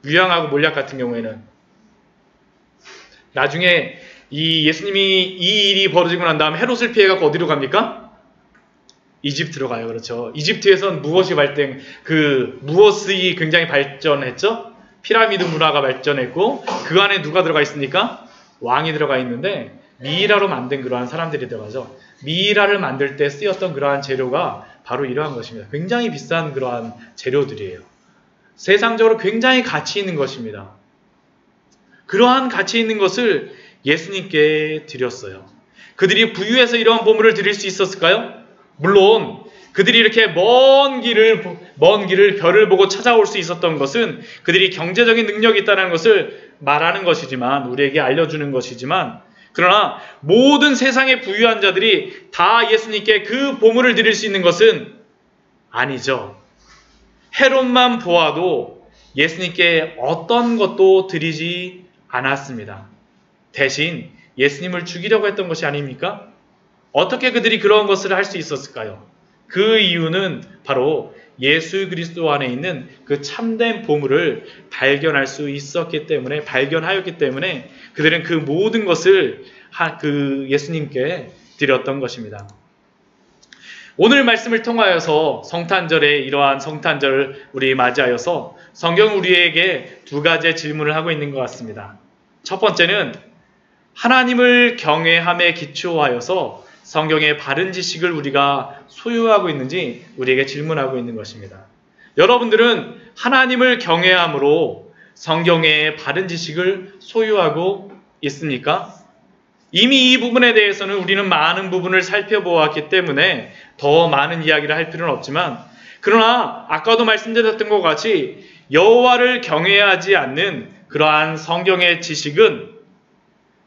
유향하고 몰약 같은 경우에는 나중에 이 예수님이 이 일이 벌어지고 난 다음 헤롯을 피해갖고 어디로 갑니까? 이집트로 가요. 그렇죠. 이집트에선 무엇이 굉장히 발전했죠? 피라미드 문화가 발전했고 그 안에 누가 들어가 있습니까? 왕이 들어가 있는데 미이라로 만든 그러한 사람들이 들어가죠. 미이라를 만들 때 쓰였던 그러한 재료가 바로 이러한 것입니다. 굉장히 비싼 그러한 재료들이에요. 세상적으로 굉장히 가치 있는 것입니다. 그러한 가치 있는 것을 예수님께 드렸어요. 그들이 부유해서 이러한 보물을 드릴 수 있었을까요? 물론 그들이 이렇게 먼 길을 별을 보고 찾아올 수 있었던 것은 그들이 경제적인 능력이 있다는 것을 말하는 것이지만 우리에게 알려주는 것이지만 그러나 모든 세상의 부유한 자들이 다 예수님께 그 보물을 드릴 수 있는 것은 아니죠. 헤롯만 보아도 예수님께 어떤 것도 드리지 않았습니다. 대신 예수님을 죽이려고 했던 것이 아닙니까? 어떻게 그들이 그런 것을 할 수 있었을까요? 그 이유는 바로 예수 그리스도 안에 있는 그 참된 보물을 발견하였기 때문에 그들은 그 모든 것을 예수님께 드렸던 것입니다. 오늘 말씀을 통하여서 성탄절에 이러한 성탄절을 우리 맞이하여서 성경은 우리에게 두 가지의 질문을 하고 있는 것 같습니다. 첫 번째는 하나님을 경외함에 기초하여서 성경의 바른 지식을 우리가 소유하고 있는지 우리에게 질문하고 있는 것입니다. 여러분들은 하나님을 경외함으로 성경의 바른 지식을 소유하고 있습니까? 이미 이 부분에 대해서는 우리는 많은 부분을 살펴보았기 때문에 더 많은 이야기를 할 필요는 없지만 그러나 아까도 말씀드렸던 것 같이 여호와를 경외하지 않는 그러한 성경의 지식은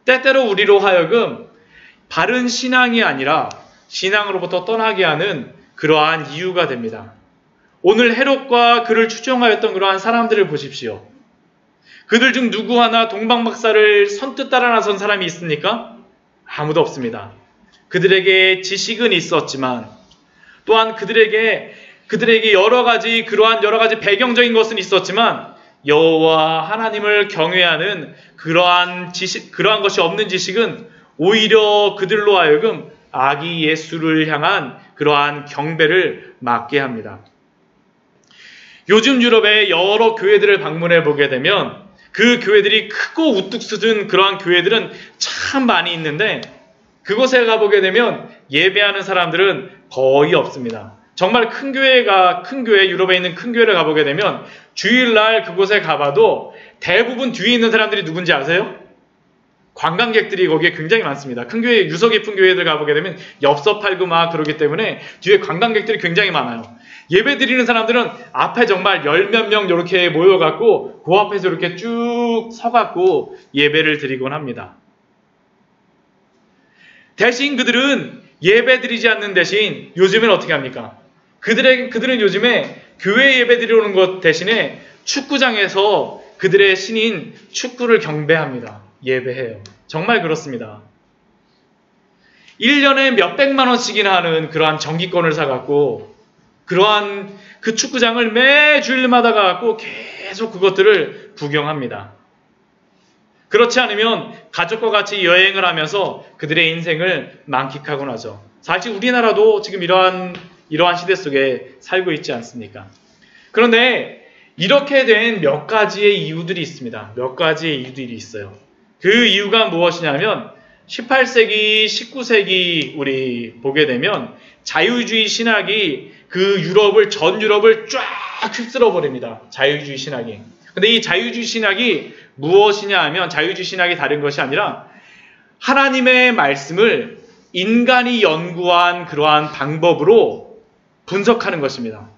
때때로 우리로 하여금 바른 신앙이 아니라 신앙으로부터 떠나게 하는 그러한 이유가 됩니다. 오늘 헤롯과 그를 추종하였던 그러한 사람들을 보십시오. 그들 중 누구 하나 동방박사를 선뜻 따라 나선 사람이 있습니까? 아무도 없습니다. 그들에게 지식은 있었지만 또한 그들에게 여러 가지 배경적인 것은 있었지만 여호와 하나님을 경외하는 그러한 것이 없는 지식은 오히려 그들로 하여금 아기 예수를 향한 그러한 경배를 막게 합니다. 요즘 유럽의 여러 교회들을 방문해 보게 되면 그 교회들이 크고 우뚝 서진 그러한 교회들은 참 많이 있는데 그곳에 가보게 되면 예배하는 사람들은 거의 없습니다. 정말 큰 교회, 유럽에 있는 큰 교회를 가보게 되면 주일날 그곳에 가봐도 대부분 뒤에 있는 사람들이 누군지 아세요? 관광객들이 거기에 굉장히 많습니다. 큰 교회, 유서 깊은 교회들 가보게 되면 엽서 팔고 막 그러기 때문에 뒤에 관광객들이 굉장히 많아요. 예배 드리는 사람들은 앞에 정말 열 몇 명 이렇게 모여갖고 그 앞에서 이렇게 쭉 서갖고 예배를 드리곤 합니다. 대신 그들은 예배 드리지 않는 대신 요즘엔 어떻게 합니까? 그들은 요즘에 교회 예배 드리는 것 대신에 축구장에서 그들의 신인 축구를 경배합니다. 예배해요. 정말 그렇습니다. 1년에 몇백만 원씩이나 하는 그러한 정기권을 사갖고 그러한 그 축구장을 매 주일마다 가갖고 계속 그것들을 구경합니다. 그렇지 않으면 가족과 같이 여행을 하면서 그들의 인생을 만끽하곤 하죠. 사실 우리나라도 지금 이러한 시대 속에 살고 있지 않습니까? 그런데 이렇게 된 몇 가지의 이유들이 있습니다. 몇 가지의 이유들이 있어요. 그 이유가 무엇이냐면 18세기, 19세기 우리 보게 되면 자유주의 신학이 전 유럽을 쫙 휩쓸어 버립니다. 자유주의 신학이. 근데 이 자유주의 신학이 무엇이냐 하면 자유주의 신학이 다른 것이 아니라 하나님의 말씀을 인간이 연구한 그러한 방법으로 분석하는 것입니다.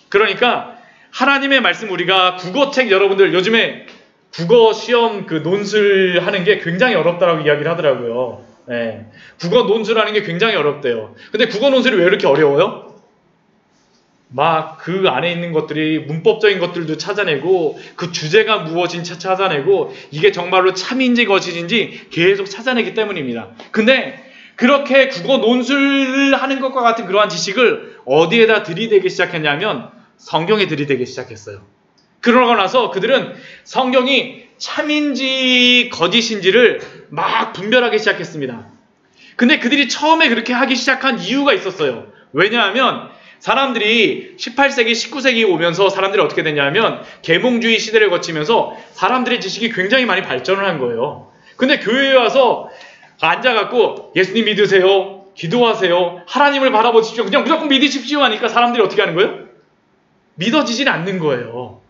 그러니까 하나님의 말씀 우리가 국어책 여러분들 요즘에 국어 시험 그 논술하는 게 굉장히 어렵다라고 이야기를 하더라고요. 네. 국어 논술하는 게 굉장히 어렵대요. 근데 국어 논술이 왜 이렇게 어려워요? 막 그 안에 있는 것들이 문법적인 것들도 찾아내고 그 주제가 무엇인지 찾아내고 이게 정말로 참인지 거짓인지 계속 찾아내기 때문입니다. 근데 그렇게 국어 논술을 하는 것과 같은 그러한 지식을 어디에다 들이대기 시작했냐면 성경에 들이대기 시작했어요. 그러고 나서 그들은 성경이 참인지 거짓인지를 막 분별하기 시작했습니다. 근데 그들이 처음에 그렇게 하기 시작한 이유가 있었어요. 왜냐하면 사람들이 18세기, 19세기 오면서 사람들이 어떻게 됐냐면 계몽주의 시대를 거치면서 사람들의 지식이 굉장히 많이 발전을 한 거예요. 근데 교회에 와서 앉아갖고 예수님 믿으세요, 기도하세요, 하나님을 바라보십시오, 그냥 무조건 믿으십시오 하니까 사람들이 어떻게 하는 거예요? 믿어지진 않는 거예요.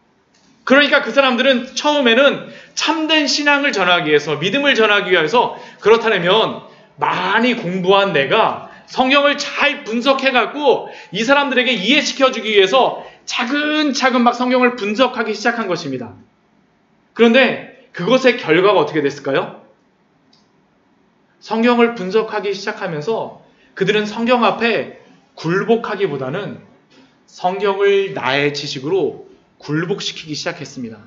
그러니까 그 사람들은 처음에는 참된 신앙을 전하기 위해서, 믿음을 전하기 위해서 그렇다면 많이 공부한 내가 성경을 잘 분석해갖고 이 사람들에게 이해시켜주기 위해서 차근차근 막 성경을 분석하기 시작한 것입니다. 그런데 그것의 결과가 어떻게 됐을까요? 성경을 분석하기 시작하면서 그들은 성경 앞에 굴복하기보다는 성경을 나의 지식으로 굴복시키기 시작했습니다.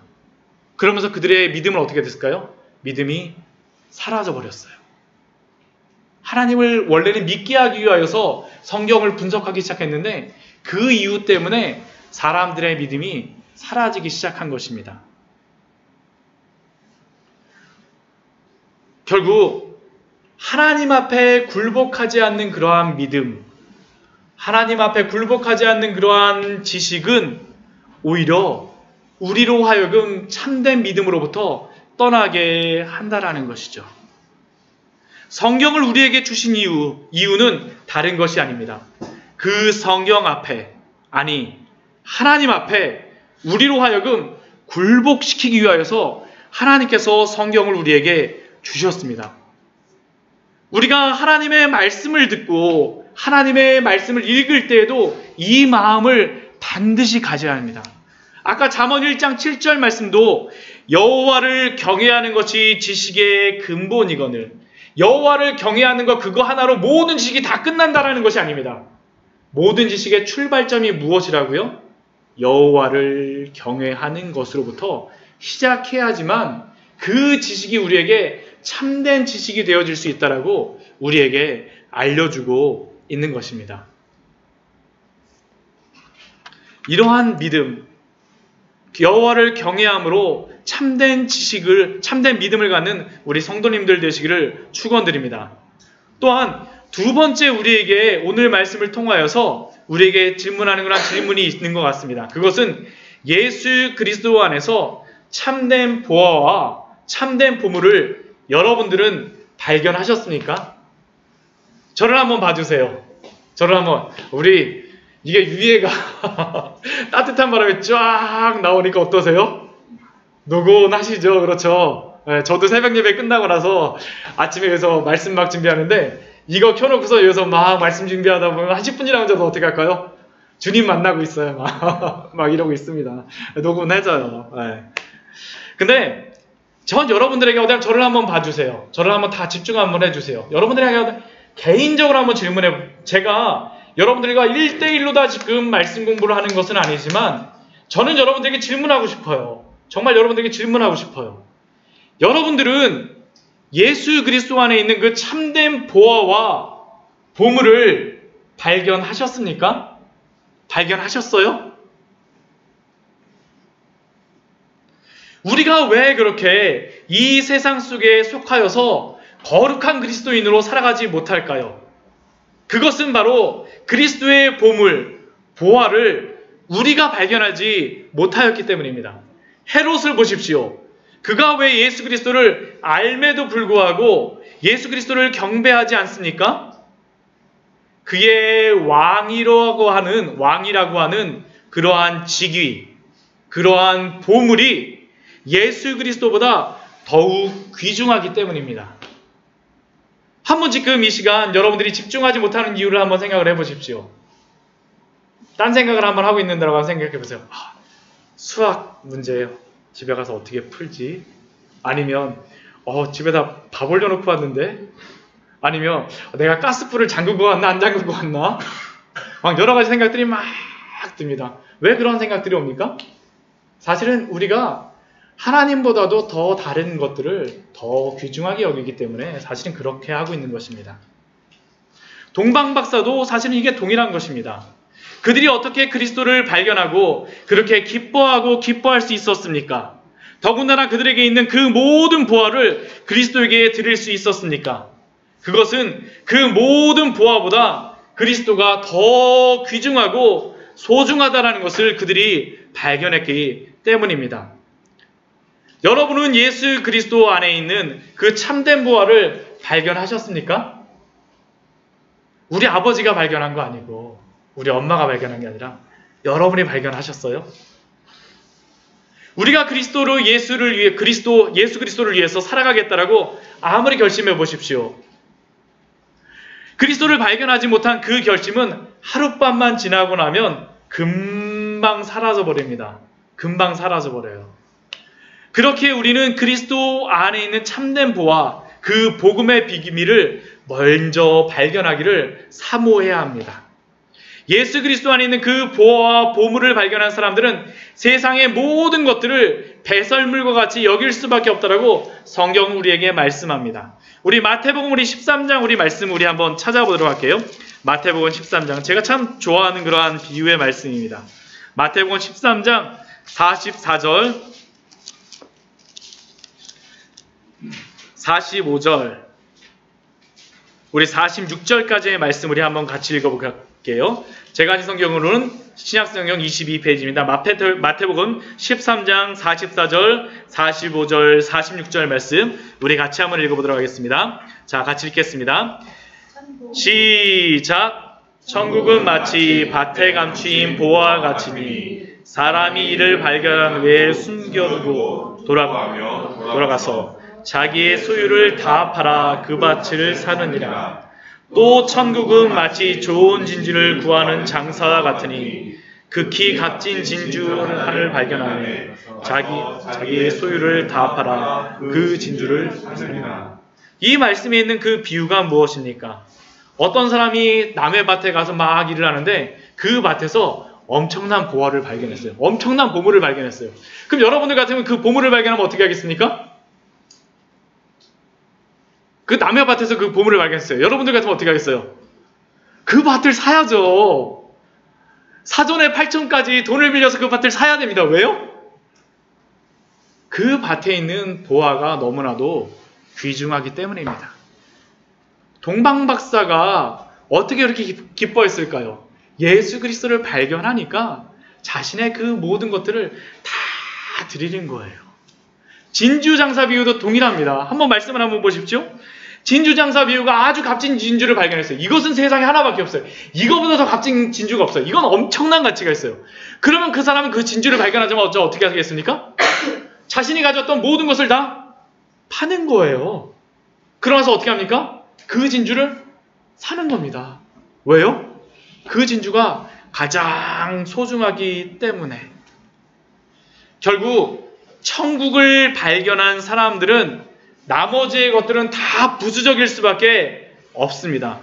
그러면서 그들의 믿음은 어떻게 됐을까요? 믿음이 사라져버렸어요. 하나님을 원래는 믿게 하기 위하여서 성경을 분석하기 시작했는데 그 이유 때문에 사람들의 믿음이 사라지기 시작한 것입니다. 결국 하나님 앞에 굴복하지 않는 그러한 믿음, 하나님 앞에 굴복하지 않는 그러한 지식은 오히려 우리로 하여금 참된 믿음으로부터 떠나게 한다라는 것이죠. 성경을 우리에게 주신 이유는 다른 것이 아닙니다. 그 성경 앞에, 아니 하나님 앞에 우리로 하여금 굴복시키기 위하여서 하나님께서 성경을 우리에게 주셨습니다. 우리가 하나님의 말씀을 듣고 하나님의 말씀을 읽을 때에도 이 마음을 반드시 가져야 합니다. 아까 잠언 1장 7절 말씀도 여호와를 경외하는 것이 지식의 근본이거늘 여호와를 경외하는 것 그거 하나로 모든 지식이 다 끝난다라는 것이 아닙니다. 모든 지식의 출발점이 무엇이라고요? 여호와를 경외하는 것으로부터 시작해야지만 그 지식이 우리에게 참된 지식이 되어질 수 있다라고 우리에게 알려주고 있는 것입니다. 이러한 믿음, 여호와를 경외함으로 참된 믿음을 갖는 우리 성도님들 되시기를 축원드립니다. 또한 두 번째 우리에게 오늘 말씀을 통하여서 우리에게 질문하는 그런 질문이 있는 것 같습니다. 그것은 예수 그리스도 안에서 참된 보화와 참된 보물을 여러분들은 발견하셨습니까? 저를 한번 봐주세요. 저를 한번 이게 위에가 따뜻한 바람이 쫙 나오니까 어떠세요? 노곤하시죠? 그렇죠? 네, 저도 새벽 예배 끝나고 나서 아침에 여기서 말씀 막 준비하는데 이거 켜놓고서 여기서 막 말씀 준비하다 보면 한 10분 지나면 어떻게 할까요? 주님 만나고 있어요. 막 이러고 있습니다. 노곤해져요. 네. 근데 전 여러분들에게 그냥 저를 한번 봐주세요. 저를 한번 다 집중 한번 해주세요. 여러분들에게 개인적으로 한번 제가 여러분들과 1대1로 다 지금 말씀 공부를 하는 것은 아니지만 저는 여러분들에게 질문하고 싶어요. 정말 여러분들에게 질문하고 싶어요. 여러분들은 예수 그리스도 안에 있는 그 참된 보화와 보물을 발견하셨습니까? 발견하셨어요? 우리가 왜 그렇게 이 세상 속에 속하여서 거룩한 그리스도인으로 살아가지 못할까요? 그것은 바로 그리스도의 보물, 보화를 우리가 발견하지 못하였기 때문입니다. 헤롯을 보십시오. 그가 왜 예수 그리스도를 알매도 불구하고 예수 그리스도를 경배하지 않습니까? 그의 왕이라고 하는 그러한 직위, 그러한 보물이 예수 그리스도보다 더욱 귀중하기 때문입니다. 한번 지금 이 시간 여러분들이 집중하지 못하는 이유를 한번 생각을 해보십시오. 딴 생각을 한번 하고 있는다고 생각해 보세요. 수학 문제예요. 집에 가서 어떻게 풀지? 아니면 집에다 밥 올려놓고 왔는데? 아니면 내가 가스불을 잠그고 왔나 안 잠그고 왔나? 막 여러 가지 생각들이 막 듭니다. 왜 그런 생각들이 옵니까? 사실은 우리가 하나님보다도 더 다른 것들을 더 귀중하게 여기기 때문에 사실은 그렇게 하고 있는 것입니다. 동방박사도 사실은 이게 동일한 것입니다. 그들이 어떻게 그리스도를 발견하고 그렇게 기뻐할 수 있었습니까? 더군다나 그들에게 있는 그 모든 보화를 그리스도에게 드릴 수 있었습니까? 그것은 그 모든 보화보다 그리스도가 더 귀중하고 소중하다는 것을 그들이 발견했기 때문입니다. 여러분은 예수 그리스도 안에 있는 그 참된 보화를 발견하셨습니까? 우리 아버지가 발견한 거 아니고 우리 엄마가 발견한 게 아니라 여러분이 발견하셨어요? 우리가 예수 그리스도를 위해서 살아가겠다라고 아무리 결심해 보십시오. 그리스도를 발견하지 못한 그 결심은 하룻밤만 지나고 나면 금방 사라져 버립니다. 금방 사라져 버려요. 그렇게 우리는 그리스도 안에 있는 참된 보화, 그 복음의 비밀을 먼저 발견하기를 사모해야 합니다. 예수 그리스도 안에 있는 그 보화와 보물을 발견한 사람들은 세상의 모든 것들을 배설물과 같이 여길 수밖에 없다라고 성경은 우리에게 말씀합니다. 우리 마태복음 13장 말씀 한번 찾아보도록 할게요. 마태복음 13장, 제가 참 좋아하는 그러한 비유의 말씀입니다. 마태복음 13장 44절 45절 우리 46절까지의 말씀 우리 한번 같이 읽어볼게요. 제가 가진 성경으로는 신약성경 22페이지입니다. 마태복음 13장 44절, 45절, 46절 말씀 우리 같이 한번 읽어보도록 하겠습니다. 자, 같이 읽겠습니다. 시작! 천국은 마치 밭에 감추인 보화 같으니 사람이 이를 발견한 후에 숨겨두고 돌아가서 자기의 소유를 다 팔아 그 밭을 사느니라. 또 천국은 마치 좋은 진주를 구하는 장사와 같으니 극히 값진 진주 하나를 발견하며 자기의 소유를 다 팔아 그 진주를 사느니라. 이 말씀에 있는 그 비유가 무엇입니까? 어떤 사람이 남의 밭에 가서 막 일을 하는데 그 밭에서 엄청난 보화를 발견했어요. 엄청난 보물을 발견했어요. 그럼 여러분들 같으면 그 보물을 발견하면 어떻게 하겠습니까? 그 남의 밭에서 그 보물을 발견했어요. 여러분들 같으면 어떻게 하겠어요? 그 밭을 사야죠. 사전에 8천까지 돈을 빌려서 그 밭을 사야 됩니다. 왜요? 그 밭에 있는 보화가 너무나도 귀중하기 때문입니다. 동방박사가 어떻게 그렇게 기뻐했을까요? 예수 그리스도를 발견하니까 자신의 그 모든 것들을 다 드리는 거예요. 진주장사 비유도 동일합니다. 한번 말씀을 한번 보십시오. 진주장사 비유가 아주 값진 진주를 발견했어요. 이것은 세상에 하나밖에 없어요. 이거보다 더 값진 진주가 없어요. 이건 엄청난 가치가 있어요. 그러면 그 사람은 그 진주를 발견하자마자 어떻게 하겠습니까? 자신이 가졌던 모든 것을 다 파는 거예요. 그러면서 어떻게 합니까? 그 진주를 사는 겁니다. 왜요? 그 진주가 가장 소중하기 때문에. 결국 천국을 발견한 사람들은 나머지의 것들은 다 부수적일 수밖에 없습니다.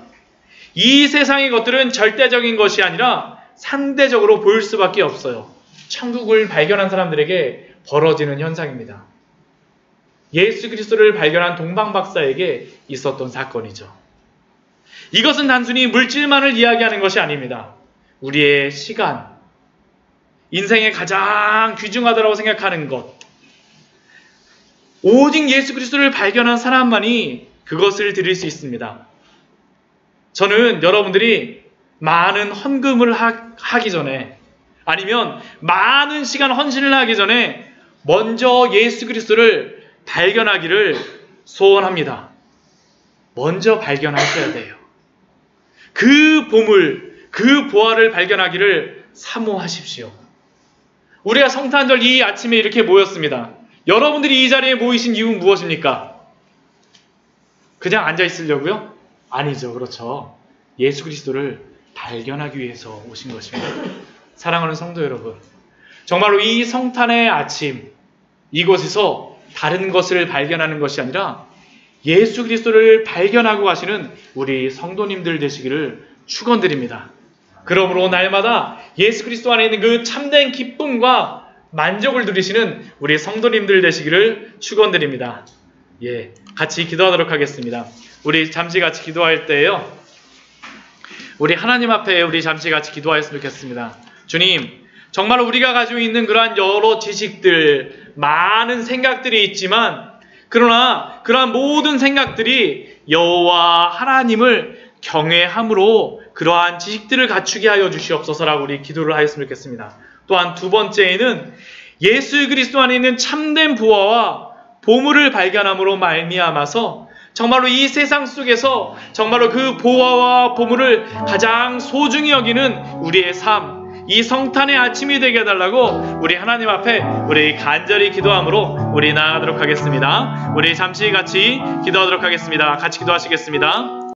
이 세상의 것들은 절대적인 것이 아니라 상대적으로 보일 수밖에 없어요. 천국을 발견한 사람들에게 벌어지는 현상입니다. 예수 그리스도를 발견한 동방박사에게 있었던 사건이죠. 이것은 단순히 물질만을 이야기하는 것이 아닙니다. 우리의 시간, 인생에 가장 귀중하다고 생각하는 것, 오직 예수 그리스도를 발견한 사람만이 그것을 드릴 수 있습니다. 저는 여러분들이 많은 헌금을 하기 전에, 아니면 많은 시간 헌신을 하기 전에 먼저 예수 그리스도를 발견하기를 소원합니다. 먼저 발견하셔야 돼요. 그 보물, 그 보화를 발견하기를 사모하십시오. 우리가 성탄절 이 아침에 이렇게 모였습니다. 여러분들이 이 자리에 모이신 이유는 무엇입니까? 그냥 앉아 있으려고요? 아니죠. 그렇죠. 예수 그리스도를 발견하기 위해서 오신 것입니다. 사랑하는 성도 여러분, 정말로 이 성탄의 아침, 이곳에서 다른 것을 발견하는 것이 아니라 예수 그리스도를 발견하고 가시는 우리 성도님들 되시기를 축원드립니다. 그러므로 날마다 예수 그리스도 안에 있는 그 참된 기쁨과 만족을 누리시는 우리 성도님들 되시기를 축원드립니다. 예, 같이 기도하도록 하겠습니다. 우리 잠시 같이 기도할 때에요, 우리 하나님 앞에 우리 잠시 같이 기도하였으면 좋겠습니다. 주님, 정말 우리가 가지고 있는 그러한 여러 지식들, 많은 생각들이 있지만, 그러나 그러한 모든 생각들이 여호와 하나님을 경외함으로 그러한 지식들을 갖추게 하여 주시옵소서라고 우리 기도를 하였으면 좋겠습니다. 또한 두 번째에는 예수 그리스도 안에 있는 참된 보화와 보물을 발견함으로 말미암아서 정말로 이 세상 속에서 정말로 그 보화와 보물을 가장 소중히 여기는 우리의 삶, 이 성탄의 아침이 되게 해달라고 우리 하나님 앞에 우리 간절히 기도함으로 우리 나아가도록 하겠습니다. 우리 잠시 같이 기도하도록 하겠습니다. 같이 기도하시겠습니다.